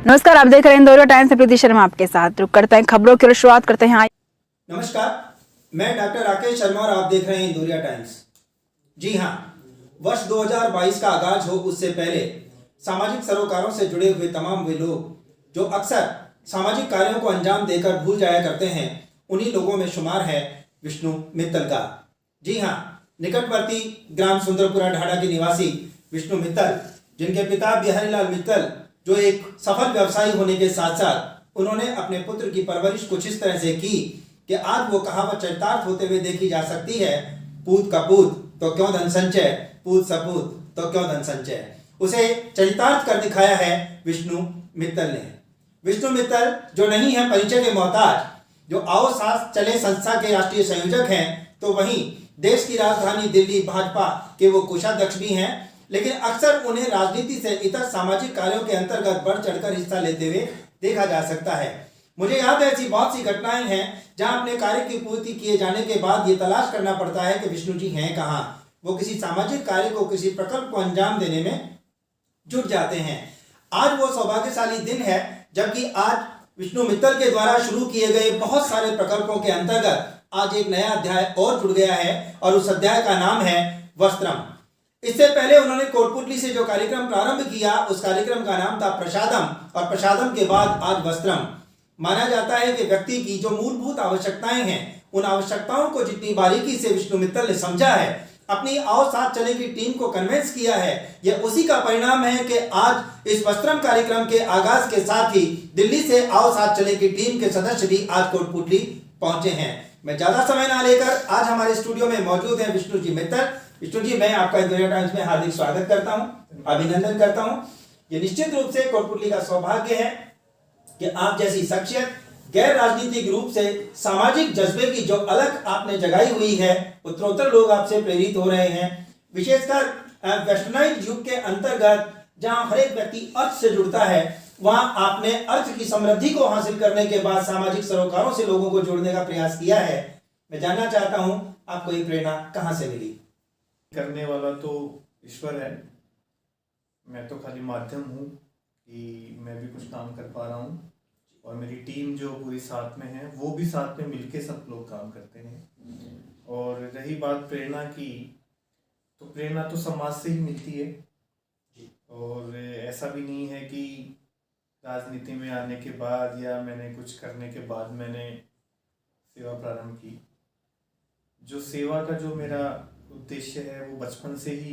नमस्कार, आप देख रहे हैं इंदौर टाइम्स से प्रीति शर्मा आपके साथ। रुक करते हैं खबरों की शुरुआत करते हैं। नमस्कार, मैं डॉक्टर राकेश शर्मा और आप देख रहे हैं इंदौरिया टाइम्स। जी हाँ, वर्ष 2022 का आगाज हो उससे पहले सामाजिक सरोकारों से जुड़े हुए तमाम वे लोग जो अक्सर सामाजिक कार्यों को अंजाम देकर भूल जाया करते हैं, उन्हीं लोगों में शुमार है विष्णु मित्तल का। जी हाँ, निकटवर्ती ग्राम सुंदरपुरा ढाडा के निवासी विष्णु मित्तल, जिनके पिता बिहारी लाल मित्तल जो एक सफल व्यवसायी होने के साथ साथ उन्होंने अपने पुत्र की परवरिश कुछ इस तरह से की कि आज वो कहावत चरितार्थ होते हुए देखी जा सकती है, पूत का पूत तो क्यों धन संचय, पूत सपूत तो क्यों धन संचय। उसे चरितार्थ कर दिखाया है विष्णु मित्तल ने। विष्णु मित्तल जो नहीं है परिचय के मोहताज, जो आओ साथ चले संस्था के राष्ट्रीय संयोजक हैं, तो वहीं देश की राजधानी दिल्ली भाजपा के वो कोषाध्यक्ष भी हैं, लेकिन अक्सर उन्हें राजनीति से इतर सामाजिक कार्यों के अंतर्गत बढ़ चढ़कर हिस्सा लेते हुए देखा जा सकता है। मुझे याद है ऐसी बहुत सी घटनाएं हैं जहां अपने कार्य की पूर्ति किए जाने के बाद ये तलाश करना पड़ता है कि विष्णु जी हैं कहां। वो किसी सामाजिक कार्य को, किसी प्रकल्प को अंजाम देने में जुट जाते हैं। आज वो सौभाग्यशाली दिन है जबकि आज विष्णु मित्तल के द्वारा शुरू किए गए बहुत सारे प्रकल्पों के अंतर्गत आज एक नया अध्याय और जुड़ गया है और उस अध्याय का नाम है वस्त्रम। इससे पहले उन्होंने कोटपुतली से जो कार्यक्रम प्रारंभ किया, उस कार्यक्रम का नाम था प्रसादम, और प्रसादम के बाद आज वस्त्रम। माना जाता है कि व्यक्ति की जो मूलभूत आवश्यकताएं हैं, उन आवश्यकताओं को जितनी बारीकी से विष्णु मित्तल ने समझा है, अपनी आओ साथ चले की टीम को कन्विंस किया है, यह उसी का परिणाम है कि आज इस वस्त्रम कार्यक्रम के आगाज के साथ ही दिल्ली से आओ साथ चले की टीम के सदस्य भी आज कोटपुतली पहुंचे हैं। मैं ज्यादा समय ना लेकर आज हमारे स्टूडियो में मौजूद हैं विष्णु जी मित्तल। विष्णु जी, मैं आपका इंदौरिया टाइम्स में हार्दिक स्वागत करता हूं, अभिनंदन करता हूं। ये निश्चित रूप से कोटपुतली का सौभाग्य है कि आप जैसी शख्सियत गैर राजनीतिक रूप से सामाजिक जज्बे की जो अलग आपने जगाई हुई है, उत्तरोत्तर लोग आपसे प्रेरित हो रहे हैं। विशेषकर वेस्टर्नाइज युग के अंतर्गत जहां हर एक व्यक्ति अर्थ से जुड़ता है, वहां आपने अर्थ की समृद्धि को हासिल करने के बाद सामाजिक सरोकारों से लोगों को जोड़ने का प्रयास किया है। मैं जानना चाहता हूं आपको ये प्रेरणा कहां से मिली? करने वाला तो ईश्वर है, मैं तो खाली माध्यम हूँ कि मैं भी कुछ काम कर पा रहा हूँ, और मेरी टीम जो पूरी साथ में है वो भी साथ में मिलके सब लोग काम करते हैं। और रही बात प्रेरणा की, तो प्रेरणा तो समाज से ही मिलती है, और ऐसा भी नहीं है कि राजनीति में आने के बाद या मैंने कुछ करने के बाद मैंने सेवा प्रारंभ की। जो सेवा का जो मेरा उद्देश्य है वो बचपन से ही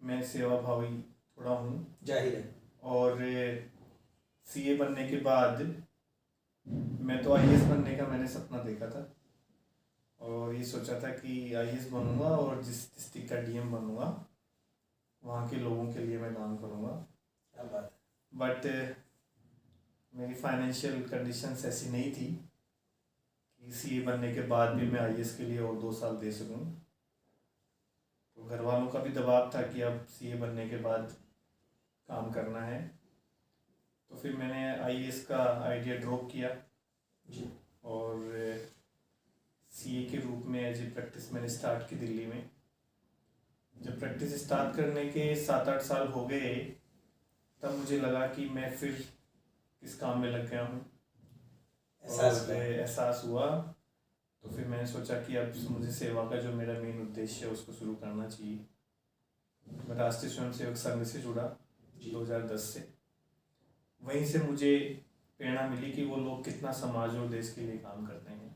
मैं सेवा भावी थोड़ा हूँ, जाहिर है। और सीए बनने के बाद मैं तो आईएएस बनने का मैंने सपना देखा था, और ये सोचा था कि आईएएस बनूंगा और जिस डिस्ट्रिक्ट का डीएम बनूंगा वहाँ के लोगों के लिए मैं काम करूँगा। बट मेरी फाइनेंशियल कंडीशंस ऐसी नहीं थी कि सीए बनने के बाद भी मैं आईएएस के लिए और 2 साल दे सकूँ। तो घर वालों का भी दबाव था कि अब सीए बनने के बाद काम करना है, तो फिर मैंने आईएएस का आइडिया ड्रॉप किया जी। और सीए के रूप में एज ए प्रैक्टिस मैंने स्टार्ट की दिल्ली में। जब प्रैक्टिस स्टार्ट करने के 7-8 साल हो गए, तब मुझे लगा कि मैं फिर किस काम में लग गया हूँ, और एहसास हुआ। तो फिर मैंने सोचा कि अब मुझे सेवा का जो मेरा मेन उद्देश्य है उसको शुरू करना चाहिए। मैं राष्ट्रीय स्वयंसेवक संघ से जुड़ा 2010 से। वहीं से मुझे प्रेरणा मिली कि वो लोग कितना समाज और देश के लिए काम करते हैं,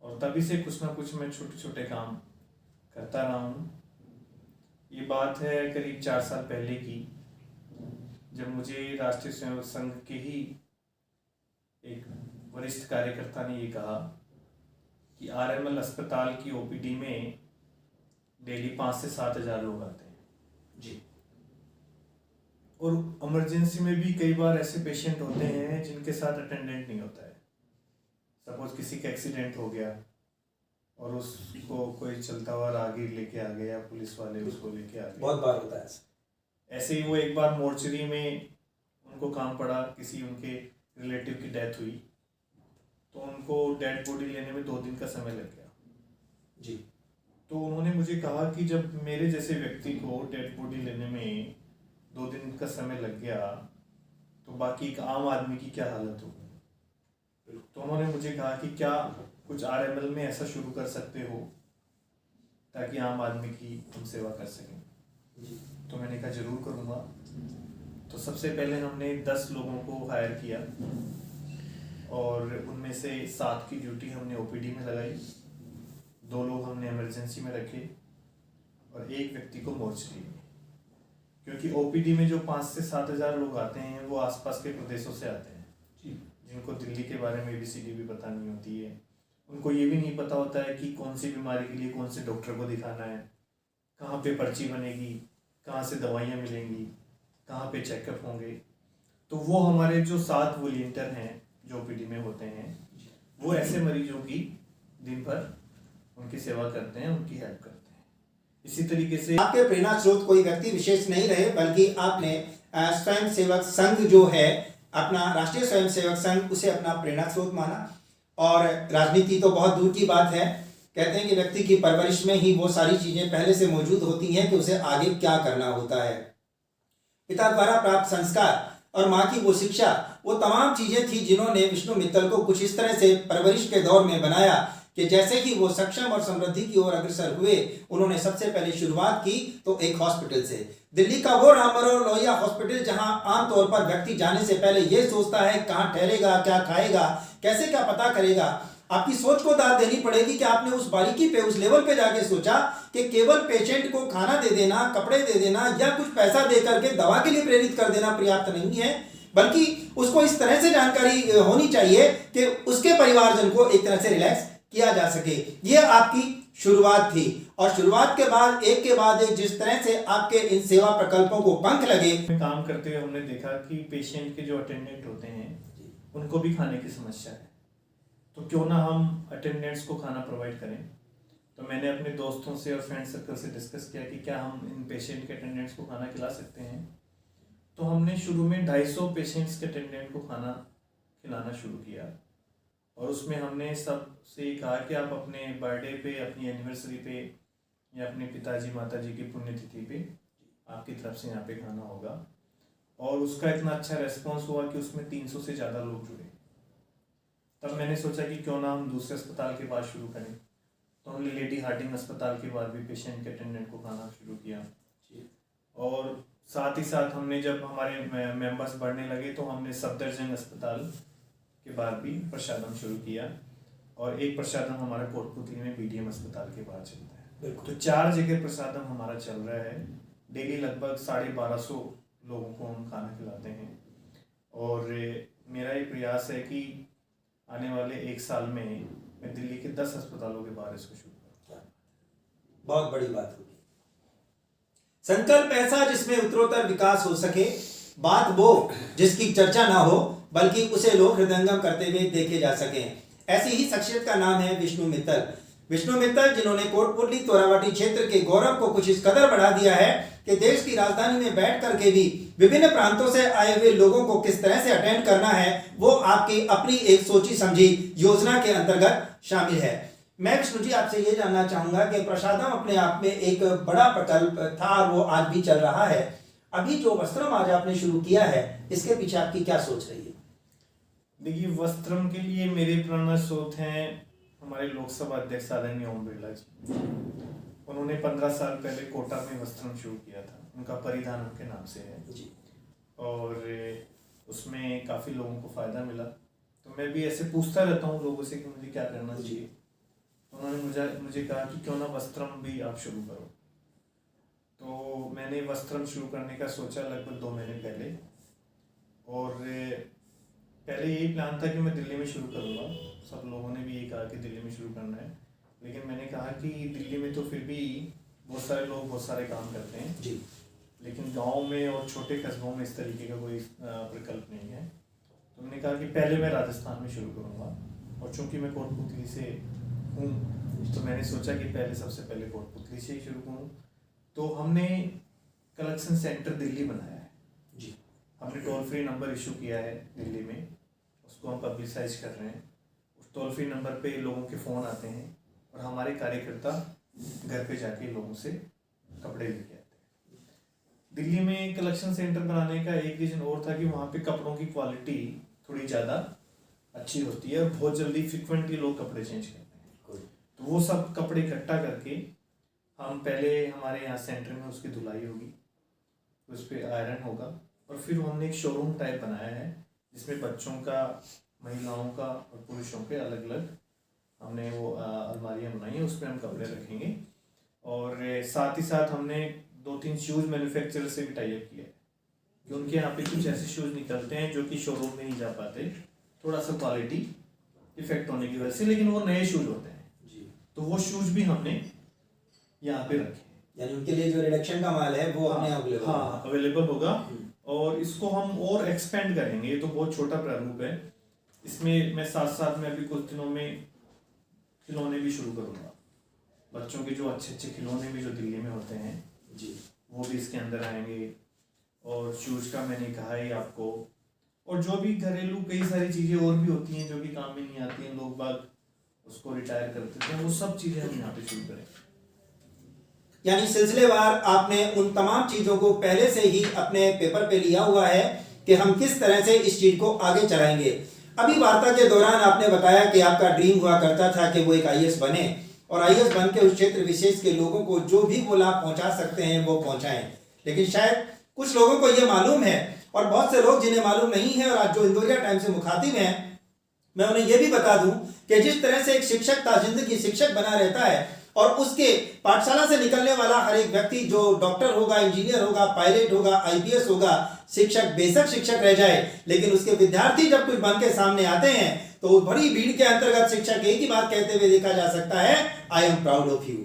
और तभी से कुछ ना कुछ मैं छोटे छोटे काम करता रहा हूँ। ये बात है करीब 4 साल पहले की, जब मुझे राष्ट्रीय स्वयंसेवक संघ के ही एक वरिष्ठ कार्यकर्ता ने ये कहा कि आरएमएल अस्पताल की ओपीडी में डेली 5 से 7 हज़ार लोग आते हैं जी, और इमरजेंसी में भी कई बार ऐसे पेशेंट होते हैं जिनके साथ अटेंडेंट नहीं होता है। सपोज किसी का एक्सीडेंट हो गया और उसको कोई चलता हुआ राहगीर लेके आ गया, पुलिस वाले उसको लेके आ गए। बहुत बार होता है ऐसे ही वो एक बार मोर्चरी में उनको काम पड़ा, किसी उनके रिलेटिव की डेथ हुई, तो उनको डेड बॉडी लेने में 2 दिन का समय लग गया जी। तो उन्होंने मुझे कहा कि जब मेरे जैसे व्यक्ति को डेड बॉडी लेने में 2 दिन का समय लग गया, तो बाकी एक आम आदमी की क्या हालत होगी। तो उन्होंने मुझे कहा कि क्या कुछ RML में ऐसा शुरू कर सकते हो ताकि आम आदमी की हम सेवा कर सकें। तो मैंने कहा जरूर करूँगा। तो सबसे पहले हमने 10 लोगों को हायर किया और उनमें से 7 की ड्यूटी हमने OPD में लगाई, 2 लोग हमने इमरजेंसी में रखे और 1 व्यक्ति को मोर्चरी में। क्योंकि OPD में जो 5 से 7 हज़ार लोग आते हैं वो आसपास के प्रदेशों से आते हैं, जिनको दिल्ली के बारे में ABCD भी पता नहीं होती है। उनको ये भी नहीं पता होता है कि कौन सी बीमारी के लिए कौन से डॉक्टर को दिखाना है, कहाँ पे पर्ची बनेगी, कहाँ से दवाइयाँ मिलेंगी, कहाँ पे चेकअप होंगे। तो वो हमारे जो 7 वॉलंटियर हैं जो OPD में होते हैं, वो ऐसे मरीजों की दिन भर उनकी सेवा करते हैं, उनकी हेल्प करते हैं। इसी तरीके से आपके प्रेरणा स्रोत कोई व्यक्ति विशेष नहीं रहे, बल्कि आपने स्वयं सेवक संघ जो है अपना, राष्ट्रीय स्वयं सेवक संघ, उसे अपना प्रेरणा स्रोत माना। और राजनीति तो बहुत दूर की बात है। कहते हैं कि व्यक्ति की परवरिश में ही वो सारी चीजें पहले से मौजूद होती हैं कि उसे आगे क्या करना होता है। पिता द्वारा प्राप्त संस्कार और माँ की वो शिक्षा, वो तमाम चीजें थी जिन्होंने विष्णु मित्तल को कुछ इस तरह से परवरिश के दौर में बनाया कि जैसे ही वो सक्षम और समृद्धि की ओर अग्रसर हुए, उन्होंने सबसे पहले शुरुआत की तो एक हॉस्पिटल से, दिल्ली का वो राम मनोहर लोहिया हॉस्पिटल, जहां आमतौर पर व्यक्ति जाने से पहले ये सोचता है कहाँ ठहरेगा, क्या खाएगा, कैसे क्या पता करेगा। आपकी सोच को दाद देनी पड़ेगी कि आपने उस बारीकी पे, उस लेवल पे जाके सोचा कि केवल पेशेंट को खाना दे देना, कपड़े दे देना या कुछ पैसा दे करके दवा के लिए प्रेरित कर देना पर्याप्त नहीं है, बल्कि उसको इस तरह से जानकारी होनी चाहिए कि उसके परिवारजन को एक तरह से रिलैक्स किया जा सके। ये आपकी शुरुआत थी और शुरुआत के बाद एक के बाद एक जिस तरह से आपके इन सेवा प्रकल्पों को पंख लगे। काम करते हुए हमने देखा कि पेशेंट के जो अटेंडेंट होते हैं उनको भी खाने की समस्या है, तो क्यों ना हम अटेंडेंट्स को खाना प्रोवाइड करें। तो मैंने अपने दोस्तों से और फ्रेंड सर्कल से डिस्कस किया कि क्या हम इन पेशेंट के अटेंडेंट्स को खाना खिला सकते हैं। तो हमने शुरू में 250 पेशेंट्स के अटेंडेंट को खाना खिलाना शुरू किया और उसमें हमने सबसे कहा कि आप अपने बर्थडे पे, अपनी एनिवर्सरी पे या अपने पिताजी माताजी की पुण्यतिथि पे आपकी तरफ से यहाँ पे खाना होगा। और उसका इतना अच्छा रेस्पॉन्स हुआ कि उसमें 300 से ज़्यादा लोग जुड़े। तब मैंने सोचा कि क्यों ना हम दूसरे अस्पताल के बाद शुरू करें। तो हमने लेडी हार्डिंग अस्पताल के बाद भी पेशेंट के अटेंडेंट को खाना शुरू किया। और साथ ही साथ हमने जब हमारे मेंबर्स बढ़ने लगे तो हमने सफदरजंग अस्पताल के बाद भी प्रसादम शुरू किया और एक प्रसादम हमारा कोटपुतली में BDM अस्पताल के बाद चलता है। तो 4 जगह प्रसादम हमारा चल रहा है। डेली लगभग 1250 लोगों को हम खाना खिलाते हैं और मेरा ये प्रयास है कि आने वाले 1 साल में मैं दिल्ली के 10 अस्पतालों के बाहर इसको शुरू करूँ। बहुत बड़ी बात होगी। संकल्प ऐसा जिसमें उत्तरोत्तर विकास हो सके, बात वो जिसकी चर्चा ना हो बल्कि उसे लोग हृदयंगम करते हुए देखे जा सकें। ऐसी ही शख्सियत का नाम है विष्णु मित्तल। विष्णु मित्तल जिन्होंने कोटपुतली तोरावाटी क्षेत्र के गौरव को कुछ इस कदर बढ़ा दिया है कि देश की राजधानी में बैठ करके भी विभिन्न प्रांतों से आए हुए लोगों को किस तरह से अटेंड करना है वो आपकी अपनी एक सोची समझी योजना के अंतर्गत शामिल है। मैं विष्णु जी आपसे ये जानना चाहूंगा कि प्रसादम अपने आप में एक बड़ा प्रकल्प था और वो आज भी चल रहा है। अभी जो वस्त्रम आज आपने शुरू किया है, इसके पीछे आपकी क्या सोच रही है? देखिए, वस्त्रम के लिए मेरे प्रेरणा स्रोत हैं हमारे लोकसभा अध्यक्ष आदरणीय ओम बिरला जी। उन्होंने 15 साल पहले कोटा में वस्त्रम शुरू किया था, उनका परिधान उनके नाम से है जी। और उसमें काफ़ी लोगों को फ़ायदा मिला। तो मैं भी ऐसे पूछता रहता हूँ लोगों से कि मुझे क्या करना चाहिए। तो उन्होंने मुझे कहा कि क्यों ना वस्त्रम भी आप शुरू करो। तो मैंने वस्त्रम शुरू करने का सोचा लगभग 2 महीने पहले और पहले यही प्लान था कि मैं दिल्ली में शुरू करूँगा। सब लोगों ने भी ये कहा कि दिल्ली में शुरू करना है, लेकिन मैंने कहा कि दिल्ली में तो फिर भी बहुत सारे लोग बहुत सारे काम करते हैं जी, लेकिन गांव में और छोटे कस्बों में इस तरीके का कोई प्रकल्प नहीं है। तो मैंने कहा कि पहले मैं राजस्थान में शुरू करूँगा और चूँकि मैं कोटपुतली से हूँ तो मैंने सोचा कि सबसे पहले कोटपुतली से ही शुरू करूँ। तो हमने कलेक्शन सेंटर दिल्ली बनाया है जी। हमने टोल फ्री नंबर इशू किया है दिल्ली में, उसको हम पब्लिसाइज कर रहे हैं। उस टोल फ्री नंबर पे लोगों के फ़ोन आते हैं और हमारे कार्यकर्ता घर पे जाके लोगों से कपड़े लेके आते हैं। दिल्ली में कलेक्शन सेंटर बनाने का एक रीजन और था कि वहाँ पे कपड़ों की क्वालिटी थोड़ी ज़्यादा अच्छी होती है और बहुत जल्दी फ्रिक्वेंटली लोग कपड़े चेंज करते हैं। तो वो सब कपड़े इकट्ठा करके हम पहले हमारे यहाँ सेंटर में उसकी धुलाई होगी, उस पर आयरन होगा और फिर हमने एक शोरूम टाइप बनाया है जिसमें बच्चों का, महिलाओं का और पुरुषों के अलग अलग हमने वो अलमारियाँ बनाई हैं, उसमें हम कपड़े रखेंगे। और साथ ही साथ हमने 2-3 शूज़ मैन्युफैक्चरर से भी टाई अप किया है कि उनके यहाँ पे कुछ ऐसे शूज़ निकलते हैं जो कि शोरूम में नहीं जा पाते, थोड़ा सा क्वालिटी इफेक्ट होने की वजह से, लेकिन वो नए शूज़ होते हैं जी। तो वो शूज़ भी हमने यहाँ पे रखे, यानी उनके लिए जो रिडक्शन का माल है वो हमने अवेलेबल होगा। और इसको हम और एक्सपेंड करेंगे, ये तो बहुत छोटा प्रारूप है, इसमें मैं साथ साथ में अभी कुछ दिनों में खिलौने भी शुरू करूँगा। बच्चों के जो अच्छे अच्छे खिलौने भी जो दिल्ली में होते हैं जी, वो भी इसके अंदर आएंगे। और शूज़ का मैंने कहा ही आपको, और जो भी घरेलू कई सारी चीज़ें और भी होती हैं जो कि काम में नहीं आती हैं, लोग बाग उसको रिटायर कर देते हैं, वो सब चीज़ें हम यहाँ पे शुरू करेंगे। यानी सिलसिलेवार आपने उन तमाम चीजों को पहले से ही अपने पेपर पे लिया हुआ है कि हम किस तरह से इस चीज को आगे चलाएंगे। अभी वार्ता के दौरान आपने बताया कि आपका ड्रीम हुआ करता था कि वो एक आईएएस बने और आईएएस बन के उस क्षेत्र विशेष के लोगों को जो भी वो लाभ पहुंचा सकते हैं वो पहुंचाएं, लेकिन शायद कुछ लोगों को ये मालूम है और बहुत से लोग जिन्हें मालूम नहीं है और आज जो इंदौरिया टाइम्स से मुखातिब हैं, मैं उन्हें यह भी बता दूं कि जिस तरह से एक शिक्षक जिंदगी शिक्षक बना रहता है और उसके पाठशाला से निकलने वाला हर एक व्यक्ति जो डॉक्टर होगा, इंजीनियर होगा, पायलट होगा, आईपीएस होगा, शिक्षक बेशक शिक्षक रह जाए, लेकिन उसके विद्यार्थी जब कुछ बन के सामने आते हैं तो बड़ी भीड़ के अंतर्गत शिक्षक एक ही बात कहते हुए देखा जा सकता है, I am proud of you.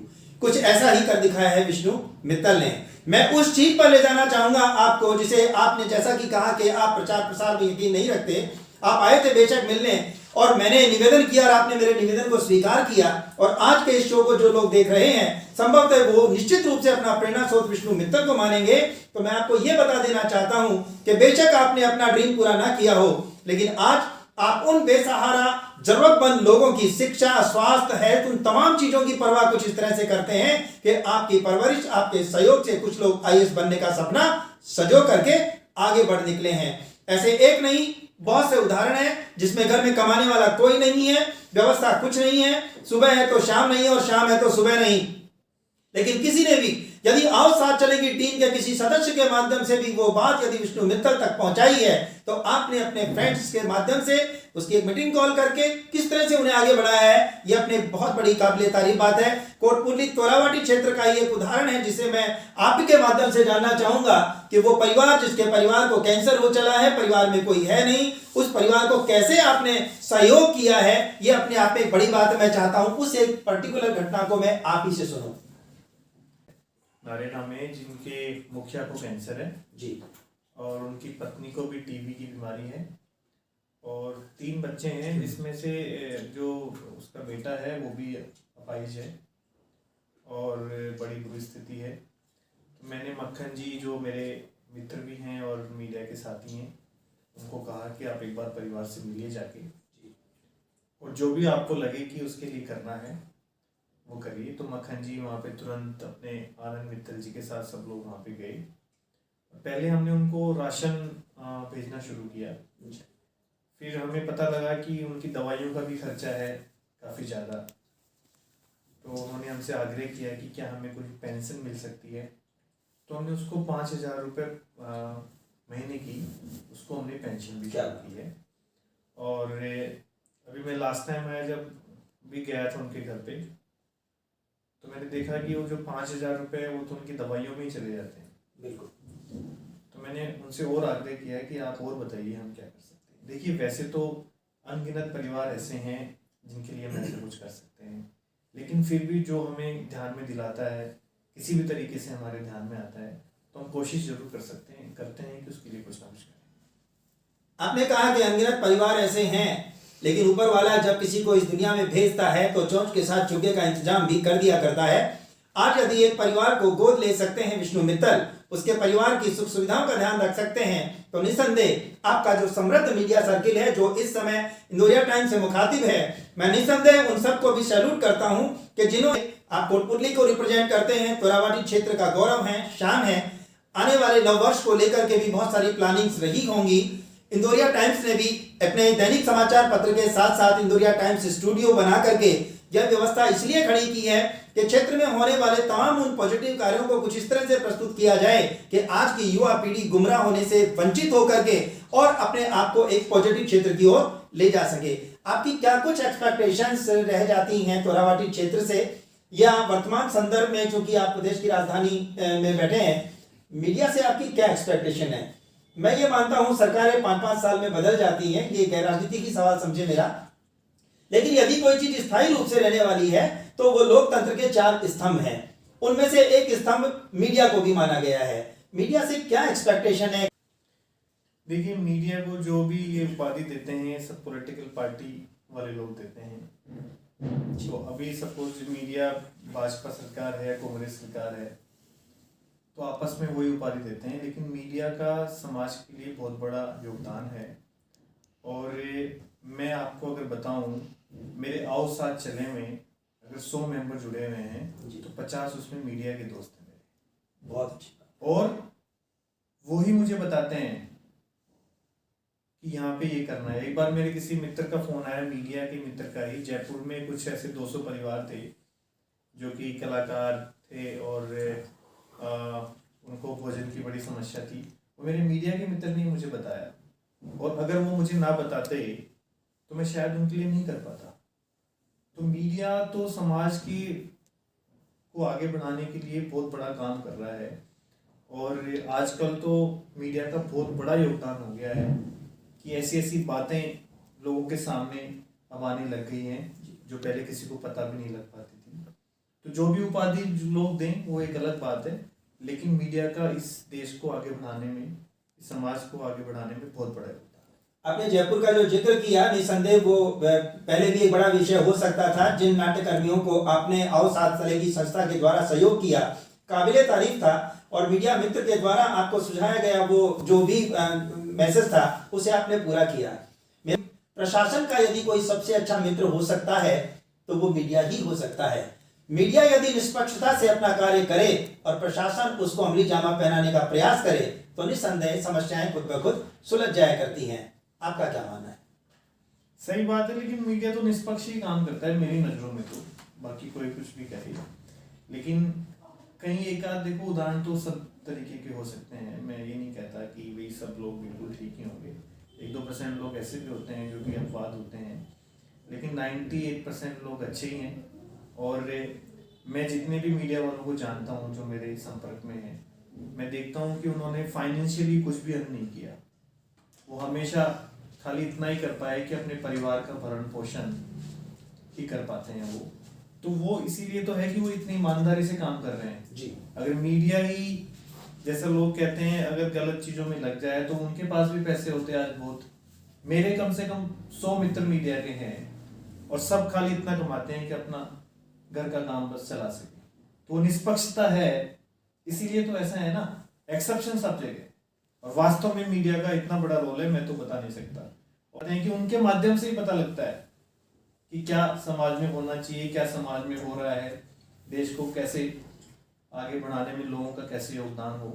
कुछ ऐसा ही कर दिखाया है विष्णु मित्तल ने। मैं उस चीज पर ले जाना चाहूंगा आपको जिसे आपने जैसा कि कहा कि आप प्रचार प्रसार में यकीन नहीं रखते, आप आए थे बेशक मिलने और मैंने निवेदन किया और आपने मेरे निवेदन को स्वीकार किया और आज के इस शो को जो लोग देख रहे हैं संभवतः वो निश्चित रूप से अपना प्रेरणा स्रोत विष्णु मित्तल को मानेंगे। तो मैं आपको ये बता देना चाहता हूं कि बेशक आपने अपना ड्रीम पूरा ना किया हो, लेकिन आज आप उन बेसहारा जरूरतमंद लोगों की शिक्षा, स्वास्थ्य, हेल्थ, उन तमाम चीजों की परवाह कुछ इस तरह से करते हैं कि आपकी परवरिश, आपके सहयोग से कुछ लोग आईएएस बनने का सपना सजो करके आगे बढ़ निकले हैं। ऐसे एक नहीं बहुत से उदाहरण हैं जिसमें घर में कमाने वाला कोई नहीं है, व्यवस्था कुछ नहीं है, सुबह है तो शाम नहीं है और शाम है तो सुबह नहीं, लेकिन किसी ने भी यदि आओ साथ चलेगी टीम के किसी सदस्य के माध्यम से भी वो बात यदि विष्णु मित्तल तक पहुंचाई है तो आपने अपने फ्रेंड्स के माध्यम से उसकी एक मीटिंग कॉल करके किस तरह से उन्हें आगे बढ़ाया है, ये अपने बहुत बड़ी काबिले तारीफ बात है। कोटपुतली तोरावाटी क्षेत्र का एक उदाहरण है जिसे मैं आपके माध्यम से जानना चाहूंगा कि वो परिवार जिसके परिवार को कैंसर हो चला है, परिवार में कोई है नहीं, उस परिवार को कैसे आपने सहयोग किया है, ये अपने आप में एक बड़ी बात है। मैं चाहता हूं उस एक पर्टिकुलर घटना को मैं आप ही से सुनूं। नारेला में जिनके मुखिया को कैंसर है जी और उनकी पत्नी को भी टीबी की बीमारी है और 3 बच्चे हैं जिसमें से जो उसका बेटा है वो भी अपाहिज है और बड़ी बुरी स्थिति है। तो मैंने मक्खन जी जो मेरे मित्र भी हैं और मीडिया के साथी हैं उनको कहा कि आप एक बार परिवार से मिलिए जाके और जो भी आपको लगे कि उसके लिए करना है वो करिए। तो मक्खन जी वहाँ पे तुरंत अपने आनंद मित्तल जी के साथ सब लोग वहाँ पे गए। पहले हमने उनको राशन भेजना शुरू किया, फिर हमें पता लगा कि उनकी दवाइयों का भी खर्चा है काफ़ी ज़्यादा, तो उन्होंने हमसे आग्रह किया कि क्या हमें कोई पेंशन मिल सकती है। तो हमने उसको 5,000 रुपये महीने की उसको हमने पेंशन भी शुरू की है। और अभी मैं लास्ट टाइम आया जब भी गया था उनके घर पे तो मैंने देखा कि वो जो 5,000 रुपये वो तो उनकी दवाइयों में ही चले जाते हैं। बिल्कुल। तो मैंने उनसे और आग्रह किया कि आप और बताइए हम क्या कर सकते हैं। देखिए वैसे तो अनगिनत परिवार ऐसे हैं जिनके लिए हम ऐसे कुछ कर सकते हैं, लेकिन फिर भी जो हमें ध्यान में दिलाता है, किसी भी तरीके से हमारे ध्यान में आता है तो हम कोशिश जरूर करते हैं कि उसके लिए कुछ ना कुछ करें। आपने कहा कि अनगिनत परिवार ऐसे हैं, लेकिन ऊपर वाला जब किसी को इस दुनिया में भेजता है तो चोंच के साथ चुगे का इंतजाम भी कर दिया करता है। आज यदि एक परिवार को गोद ले सकते हैं विष्णु मित्तल, उसके परिवार की सुख सुविधाओं का ध्यान रख सकते हैं, तो निसंदेह आपका जो समृद्ध मीडिया सर्किल है जो इस समय इंदौरिया टाइम्स से मुखातिब है, मैं निसंदेह उन सबको भी सैल्यूट करता हूं कि जिन्होंने आप कोटपुतली को रिप्रेजेंट करते हैं, तोरावाटी क्षेत्र का गौरव है, शान है। आने वाले नववर्ष को लेकर के भी बहुत सारी प्लानिंग्स रही होंगी। इंदौरिया टाइम्स ने भी अपने दैनिक समाचार पत्र के साथ साथ इंदौरिया टाइम्स स्टूडियो बना करके यह व्यवस्था इसलिए खड़ी की है कि क्षेत्र में होने वाले तमाम उन पॉजिटिव कार्यों को कुछ इस तरह से प्रस्तुत किया जाए कि आज की युवा पीढ़ी गुमराह होने से वंचित होकर के और अपने आप को एक पॉजिटिव क्षेत्र की ओर ले जा सके। आपकी क्या कुछ एक्सपेक्टेशंस रह जाती हैं तोरावाटी क्षेत्र से, या वर्तमान संदर्भ में चूंकि आप प्रदेश की राजधानी में बैठे हैं, मीडिया से आपकी क्या एक्सपेक्टेशन है? मैं ये मानता हूं सरकारें 5-5 साल में बदल जाती हैं, ये गैर राजनीति की सवाल समझे मेरा, लेकिन यदि कोई चीज स्थायी रूप से रहने वाली है तो वो लोकतंत्र के 4 स्तंभ हैं। उनमें से एक स्तंभ मीडिया को भी माना गया है। मीडिया से क्या एक्सपेक्टेशन है? देखिए, मीडिया को जो भी ये उपाधि देते हैं सब पॉलिटिकल पार्टी वाले लोग देते हैं। तो अभी सपोज मीडिया भाजपा सरकार है, कांग्रेस सरकार है, तो आपस में वही उपाधि देते हैं, लेकिन मीडिया का समाज के लिए बहुत बड़ा योगदान है। और मैं आपको अगर बताऊं, मेरे आओ साथ चले में अगर 100 मेंबर जुड़े हुए हैं तो 50 उसमें मीडिया के दोस्त हैं मेरे। बहुत अच्छी। और वो ही मुझे बताते हैं कि यहाँ पे ये करना है। एक बार मेरे किसी मित्र का फोन आया, मीडिया के मित्र का ही, जयपुर में कुछ ऐसे 200 परिवार थे जो कि कलाकार थे और उनको भोजन की बड़ी समस्या थी। वो मेरे मीडिया के मित्र ने मुझे बताया, और अगर वो मुझे ना बताते तो मैं शायद उनके लिए नहीं कर पाता। तो मीडिया तो समाज की को आगे बढ़ाने के लिए बहुत बड़ा काम कर रहा है। और आजकल तो मीडिया का बहुत बड़ा योगदान हो गया है कि ऐसी ऐसी बातें लोगों के सामने अब आने लग गई हैं जो पहले किसी को पता भी नहीं लग पाती थी। तो जो भी उपाधि लोग दें वो एक अलग बात है, लेकिन मीडिया का इस देश को आगे बढ़ाने में, इस समाज को आगे बढ़ाने में बहुत बड़ा योगदान है। आपने जयपुर का जो जिक्र किया, निसंदेह वो पहले भी एक बड़ा विषय हो सकता था। जिन नाट्यकर्मियों को आपने आओ साथ चले की संस्था के द्वारा सहयोग किया, काबिले तारीफ था, और मीडिया मित्र के द्वारा आपको सुझाया गया वो जो भी मैसेज था उसे आपने पूरा किया। प्रशासन का यदि कोई सबसे अच्छा मित्र हो सकता है तो वो मीडिया ही हो सकता है। मीडिया यदि निष्पक्षता से अपना कार्य करे और प्रशासन उसको अमली जामा पहनाने का प्रयास करे तो निस्संदेह समस्याएं खुद ब खुद सुलझ जाया करती हैं। आपका क्या मानना है? सही बात है, लेकिन मीडिया तो निष्पक्ष ही काम करता है मेरी नज़रों में। तो बाकी कोई कुछ भी कहे, लेकिन कहीं एक आध देखो उदाहरण तो सब तरीके के हो सकते हैं। मैं ये नहीं कहता कि वही सब लोग बिल्कुल ठीक ही होंगे। 1-2% लोग ऐसे भी होते हैं जो कि अपवाद होते हैं, लेकिन 98% लोग अच्छे ही हैं। और मैं जितने भी मीडिया वालों को जानता हूँ जो मेरे संपर्क में हैं, मैं देखता हूँ कि उन्होंने फाइनेंशियली कुछ भी अर्न नहीं किया। वो हमेशा खाली इतना ही कर पाए कि अपने परिवार का भरण पोषण ही कर पाते हैं वो। तो वो इसीलिए तो है कि वो इतनी ईमानदारी से काम कर रहे हैं जी। अगर मीडिया ही, जैसे लोग कहते हैं, अगर गलत चीजों में लग जाए तो उनके पास भी पैसे होते हैं। आज बहुत मेरे कम से कम 100 मित्र मीडिया के हैं और सब खाली इतना कमाते हैं कि अपना घर का काम बस चला सके। तो निष्पक्षता है, इसीलिए तो ऐसा है ना, एक्सेप्शन सब जगह। और वास्तव में मीडिया का इतना बड़ा रोल है, मैं तो बता नहीं सकता। और कि उनके माध्यम से ही पता लगता है कि क्या समाज में होना चाहिए, क्या समाज में हो रहा है, देश को कैसे आगे बढ़ाने में लोगों का कैसे योगदान हो।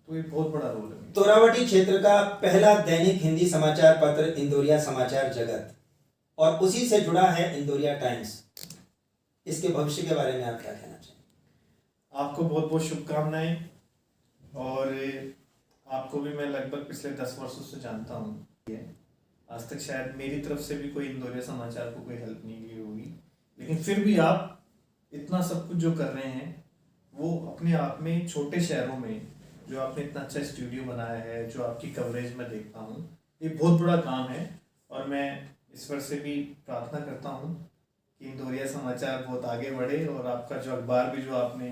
तो ये बहुत बड़ा रोल है। तोरावटी क्षेत्र का पहला दैनिक हिंदी समाचार पत्र इंदौरिया समाचार जगत, और उसी से जुड़ा है इंदौरिया टाइम्स। इसके भविष्य के बारे में आप क्या कहना चाहिए? आपको बहुत बहुत शुभकामनाएं। और आपको भी मैं लगभग पिछले 10 वर्षों से जानता हूँ। आज तक शायद मेरी तरफ से भी कोई इंदौरिया समाचार को कोई हेल्प नहीं की होगी, लेकिन फिर भी आप इतना सब कुछ जो कर रहे हैं वो अपने आप में छोटे शहरों में जो आपने इतना अच्छा स्टूडियो बनाया है, जो आपकी कवरेज में देखता हूँ, ये बहुत बड़ा काम है। और मैं ईश्वर से भी प्रार्थना करता हूँ कि इंदौरिया समाचार बहुत आगे बढ़े और आपका जो अखबार भी जो आपने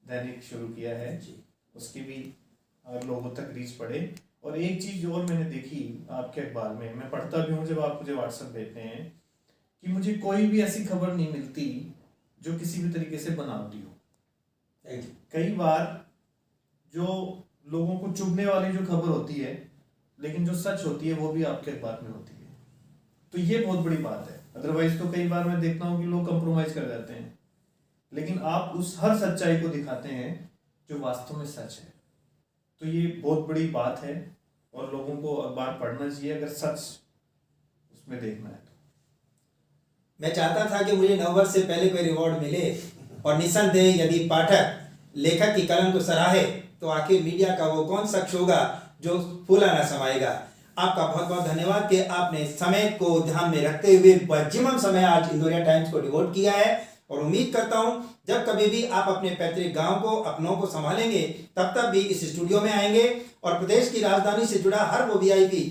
दैनिक शुरू किया है उसकी भी लोगों तक रीच पड़े। और एक चीज़ और मैंने देखी आपके अखबार में, मैं पढ़ता भी हूँ जब आप मुझे व्हाट्सएप भेजते हैं, कि मुझे कोई भी ऐसी खबर नहीं मिलती जो किसी भी तरीके से बनावटी हो। कई बार जो लोगों को चुभने वाली जो खबर होती है, लेकिन जो सच होती है वो भी आपके अखबार में होती है। तो ये बहुत बड़ी बात है। अदरवाइज तो कई बार मैं देखता हूँ कि लोग कंप्रोमाइज कर जाते हैं, लेकिन आप उस हर सच्चाई को दिखाते हैं जो वास्तव में सच है। तो ये बहुत बड़ी बात है और लोगों को अखबार पढ़ना चाहिए अगर सच उसमें देखना है तो। मैं चाहता था कि मुझे नववर्ष से पहले कोई रिवॉर्ड मिले, और निसंदेह यदि पाठक लेखक की कलम को सराहे तो आखिर मीडिया का वो कौन शख्स होगा जो फूला न समाएगा। आपका बहुत बहुत धन्यवाद कि आपने समय को ध्यान में रखते हुए मैक्सिमम समय आज इंदौरिया टाइम्स को डिवोट किया है, और उम्मीद करता हूं जब कभी भी आप अपने पैतृक गांव को, अपनों को संभालेंगे, तब भी इस स्टूडियो में आएंगे, और प्रदेश की राजधानी से जुड़ा हर वो वीआईपी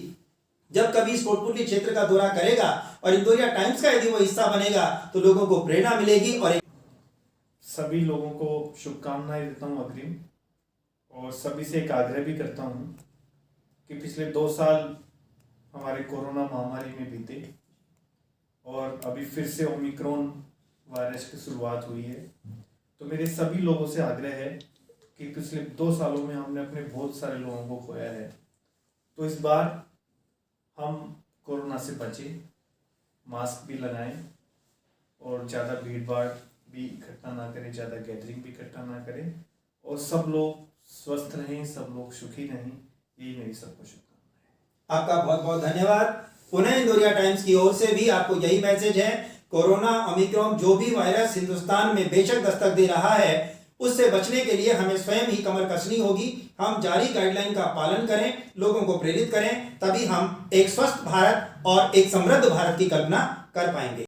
जब कभी इस कोटपुतली क्षेत्र का दौरा करेगा और इंदौरिया टाइम्स का यदि वो हिस्सा बनेगा तो लोगों को प्रेरणा मिलेगी। और सभी लोगों को शुभकामनाएं देता हूँ अग्रिम, और सभी से एक आग्रह भी करता हूँ कि पिछले 2 साल हमारे कोरोना महामारी में बीते और अभी फिर से ओमिक्रॉन वायरस की शुरुआत हुई है, तो मेरे सभी लोगों से आग्रह है कि पिछले 2 सालों में हमने अपने बहुत सारे लोगों को खोया है, तो इस बार हम कोरोना से बचें, मास्क भी लगाएं और ज़्यादा भीड़ भाड़ भी इकट्ठा ना करें, ज़्यादा गैदरिंग भी इकट्ठा ना करें, और सब लोग स्वस्थ रहें, सब लोग सुखी रहें, यही मेरी सबको शुभकामनाएं। आपका बहुत बहुत धन्यवाद। पुनः इंदौरिया टाइम्स की ओर से भी आपको यही मैसेज है, कोरोना ओमिक्रॉन जो भी वायरस हिंदुस्तान में बेशक दस्तक दे रहा है, उससे बचने के लिए हमें स्वयं ही कमर कसनी होगी। हम जारी गाइडलाइन का पालन करें, लोगों को प्रेरित करें, तभी हम एक स्वस्थ भारत और एक समृद्ध भारत की कल्पना कर पाएंगे।